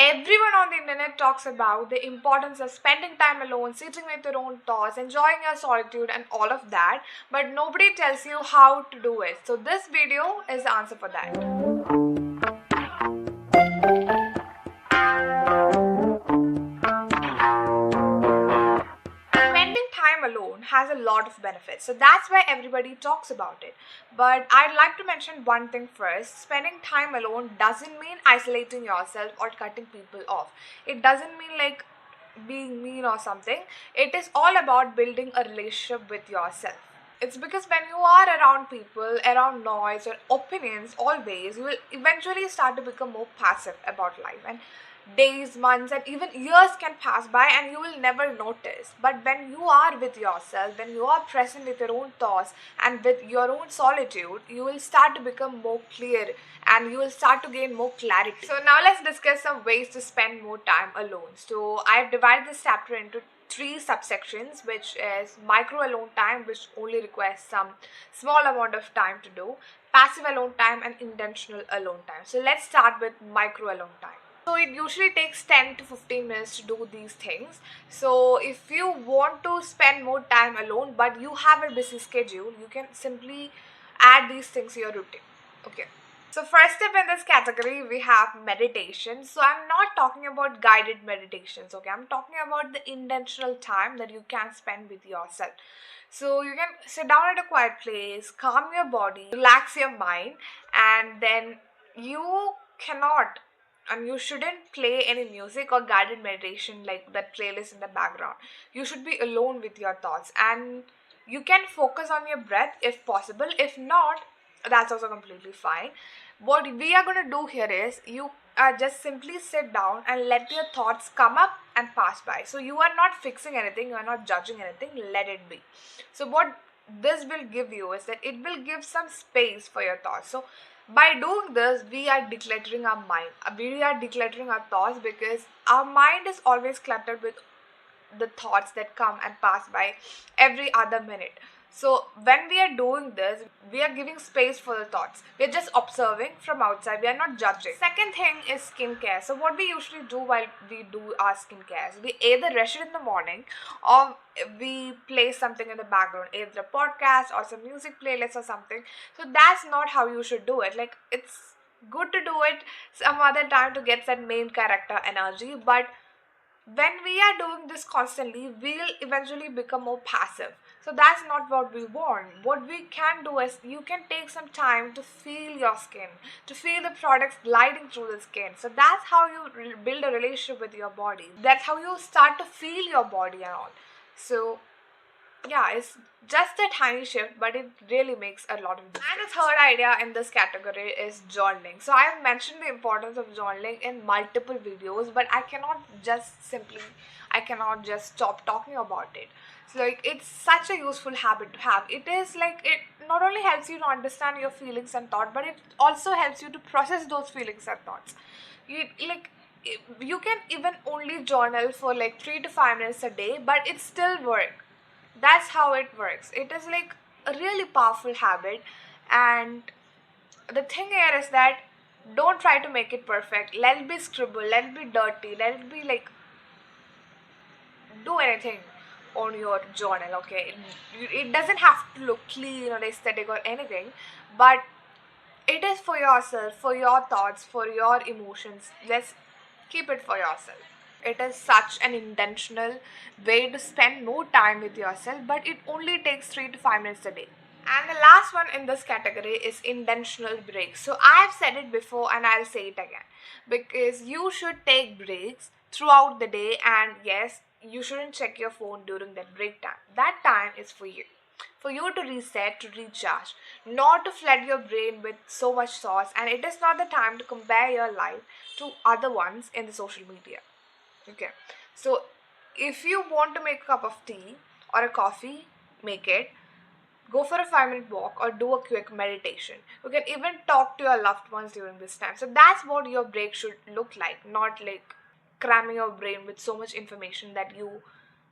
Everyone on the internet talks about the importance of spending time alone, sitting with your own thoughts, enjoying your solitude, and all of that, but nobody tells you how to do it. So, this video is the answer for that. Spending time alone has a lot of benefits, so that's why everybody talks about it. But I'd like to mention one thing first. Spending time alone doesn't mean isolating yourself or cutting people off. It doesn't mean like being mean or something. It is all about building a relationship with yourself. It's because when you are around people, around noise or opinions always, you will eventually start to become more passive about life, and days, months, and even years can pass by and you will never notice. But when you are with yourself, when you are present with your own thoughts and with your own solitude, you will start to become more clear and you will start to gain more clarity. So now let's discuss some ways to spend more time alone. So I've divided this chapter into three subsections, which is micro alone time, which only requires some small amount of time to do, passive alone time, and intentional alone time. So let's start with micro alone time. So it usually takes 10 to 15 minutes to do these things. So if you want to spend more time alone but you have a busy schedule, you can simply add these things to your routine. Okay. So first step in this category, we have meditation. So I'm not talking about guided meditations, okay? I'm talking about the intentional time that you can spend with yourself. So you can sit down at a quiet place, calm your body, relax your mind, and then you cannot and you shouldn't play any music or guided meditation like that playlist in the background. You should be alone with your thoughts, and you can focus on your breath if possible. If not, that's also completely fine. What we are going to do here is you just simply sit down and let your thoughts come up and pass by. So you are not fixing anything, you are not judging anything, let it be. So what this will give you is that it will give some space for your thoughts. So by doing this, we are decluttering our mind. We are decluttering our thoughts because our mind is always cluttered with the thoughts that come and pass by every other minute. So when we are doing this, we are giving space for the thoughts. We are just observing from outside. We are not judging. Second thing is skincare. So what we usually do while we do our skincare is we either rush it in the morning or we play something in the background, either a podcast or some music playlist or something. So that's not how you should do it. Like, it's good to do it some other time to get that main character energy, but when we are doing this constantly, we'll eventually become more passive. So that's not what we want. What we can do is you can take some time to feel your skin, to feel the products gliding through the skin. So that's how you build a relationship with your body. That's how you start to feel your body and all. So yeah, it's just a tiny shift, but it really makes a lot of difference. And the third idea in this category is journaling. So I have mentioned the importance of journaling in multiple videos, but I cannot just stop talking about it. So like, it's such a useful habit to have. It is like, it not only helps you to understand your feelings and thought, but it also helps you to process those feelings and thoughts. You can even only journal for like 3 to 5 minutes a day, but it still works. That's how it works. It is like a really powerful habit, and the thing here is that don't try to make it perfect. Let it be scribble, let it be dirty, let it be like, do anything on your journal, okay? It doesn't have to look clean or aesthetic or anything, but it is for yourself, for your thoughts, for your emotions. Let's keep it for yourself. It is such an intentional way to spend more time with yourself, but it only takes 3 to 5 minutes a day. And the last one in this category is intentional breaks. So I have said it before and I'll say it again, because you should take breaks throughout the day, and yes, you shouldn't check your phone during that break time. That time is for you. For you to reset, to recharge, not to flood your brain with so much sauce, and it is not the time to compare your life to other ones in the social media. Okay, so if you want to make a cup of tea or a coffee, make it. Go for a 5-minute walk or do a quick meditation. You can even talk to your loved ones during this time. So that's what your break should look like, not like cramming your brain with so much information that you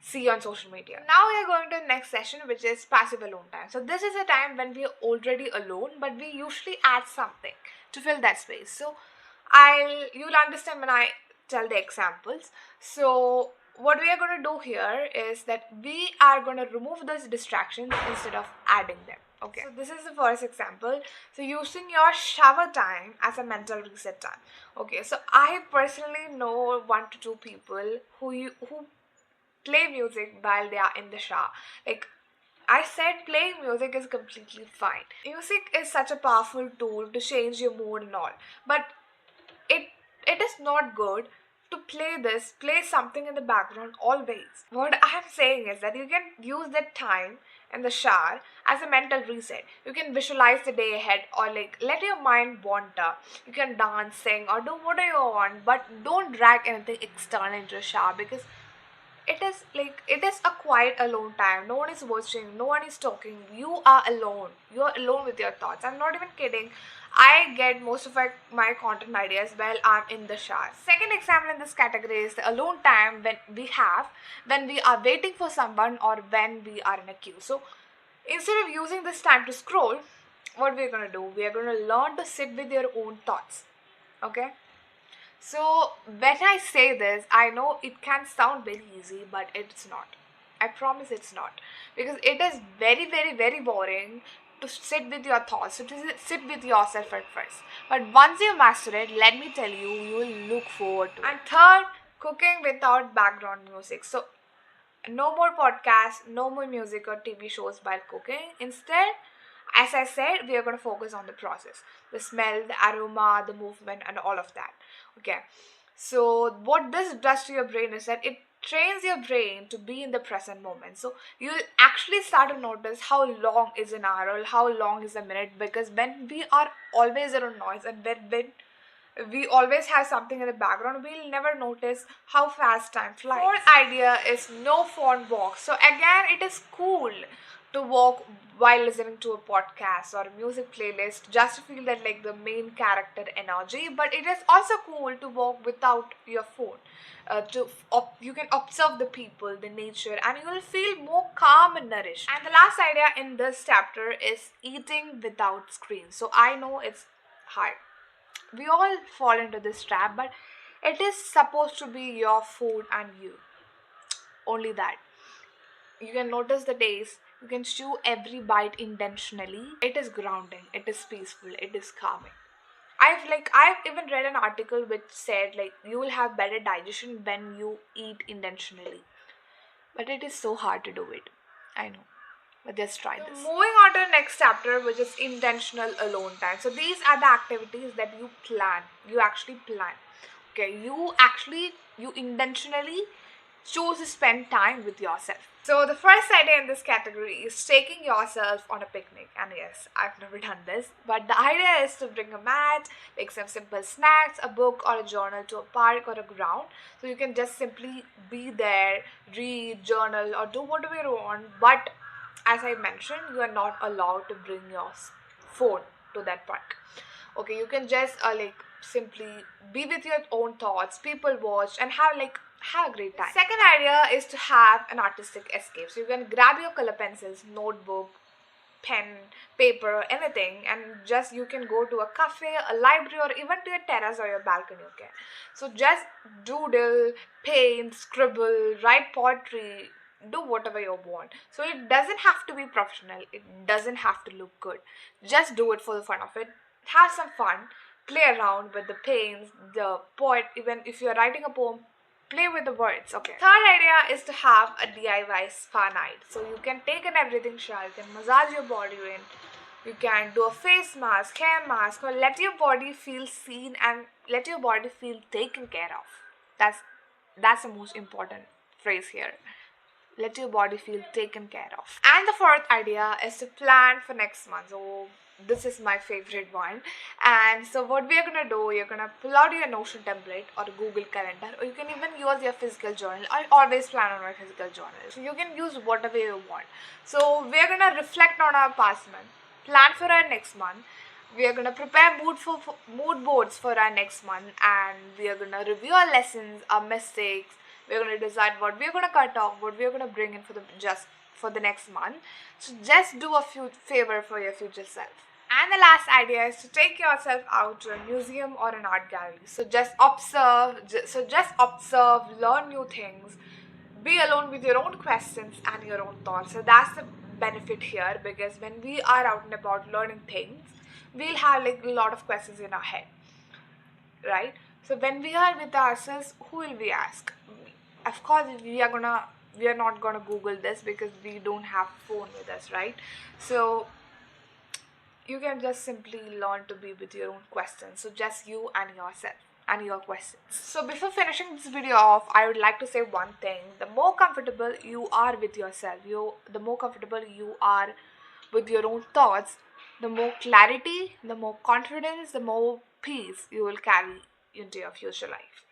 see on social media. Now we are going to the next session, which is passive alone time. So this is a time when we are already alone, but we usually add something to fill that space. So you'll understand when I tell the examples. So what we are going to do here is that we are going to remove those distractions instead of adding them. Okay, so this is the first example. So using your shower time as a mental reset time. Okay, so I personally know 1 to 2 people who play music while they are in the shower. Like I said, playing music is completely fine. Music is such a powerful tool to change your mood and all, but it it is not good to play something in the background always. What I'm saying is that you can use that time in the shower as a mental reset. You can visualize the day ahead, or like let your mind wander. You can dance, sing, or do whatever you want, but don't drag anything external into the shower, because it is a quiet alone time. No one is watching, no one is talking. You are alone, you're alone with your thoughts. I'm not even kidding. I get most of my content ideas while I'm in the shower. Second example in this category is the alone time when we are waiting for someone or when we are in a queue. So instead of using this time to scroll, what we're going to do, we are going to learn to sit with your own thoughts. Okay, so when I say this, I know it can sound very easy, but it's not. I promise it's not. Because it is very, very, very boring to sit with your thoughts, to sit with yourself at first. But once you master it, let me tell you, you will look forward to it. And third, cooking without background music. So no more podcasts, no more music or TV shows while cooking. Instead, as I said, we are going to focus on the process, the smell, the aroma, the movement, and all of that. Okay, so what this does to your brain is that it trains your brain to be in the present moment. So you'll actually start to notice how long is an hour or how long is a minute, because when we are always around noise and when we always have something in the background, we'll never notice how fast time flies. Fourth idea is no phone walk. So again, it is cool to walk while listening to a podcast or a music playlist, just to feel that like the main character energy. But it is also cool to walk without your phone. You can observe the people, the nature, and you will feel more calm and nourished. And the last idea in this chapter is eating without screens. So I know it's hard, we all fall into this trap, but it is supposed to be your food and you. Only that. You can notice the taste, you can chew every bite intentionally. It is grounding, it is peaceful, it is calming. I've even read an article which said like you will have better digestion when you eat intentionally. But it is so hard to do it. I know. But just try this. Moving on to the next chapter, which is intentional alone time. So these are the activities that you plan. You actually plan. Okay, you intentionally choose to spend time with yourself. So the first idea in this category is taking yourself on a picnic. And yes, I've never done this, but the idea is to bring a mat, like some simple snacks, a book or a journal to a park or a ground. So you can just simply be there, read, journal, or do whatever you want. But as I mentioned, you are not allowed to bring your phone to that park. Okay, you can just simply be with your own thoughts, people watch, and have a great time. The second idea is to have an artistic escape. So you can grab your color pencils, notebook, pen, paper, anything, and just you can go to a cafe, a library, or even to your terrace or your balcony. Okay, so just doodle, paint, scribble, write poetry, do whatever you want. So it doesn't have to be professional, it doesn't have to look good. Just do it for the fun of it. Have some fun, play around with the paints, the poet. Even if you're writing a poem, play with the words. Okay, third idea is to have a DIY spa night. So you can take an everything shower, you can massage your body in, you can do a face mask, hair mask, or let your body feel seen and let your body feel taken care of. That's the most important phrase here. Let your body feel taken care of. And the fourth idea is to plan for next month. So this is my favorite one. And so what we are gonna do, you're gonna pull out your Notion template or Google Calendar, or you can even use your physical journal. I always plan on my physical journal, so you can use whatever you want. So we're gonna reflect on our past month, plan for our next month. We are gonna prepare mood boards for our next month, and we are gonna review our lessons, our mistakes. We're going to decide what we're going to cut off, what we're going to bring in for the next month. So just do a few favor for your future self. And the last idea is to take yourself out to a museum or an art gallery. So just observe, learn new things, be alone with your own questions and your own thoughts. So that's the benefit here, because when we are out and about learning things, we'll have like a lot of questions in our head, right? So when we are with ourselves, who will we ask? Of course, we are not gonna Google this because we don't have phone with us, right? So you can just simply learn to be with your own questions. So just you and yourself and your questions. So before finishing this video off, I would like to say one thing. The more comfortable you are with yourself, the more comfortable you are with your own thoughts, the more clarity, the more confidence, the more peace you will carry into your future life.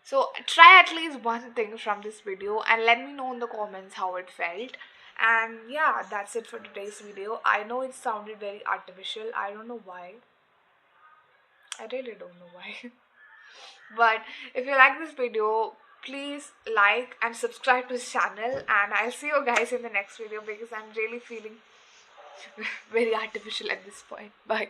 So try at least one thing from this video and let me know in the comments how it felt. And yeah, that's it for today's video. I know it sounded very artificial. I don't know why. I really don't know why. But if you like this video, please like and subscribe to this channel, and I'll see you guys in the next video because I'm really feeling very artificial at this point. Bye.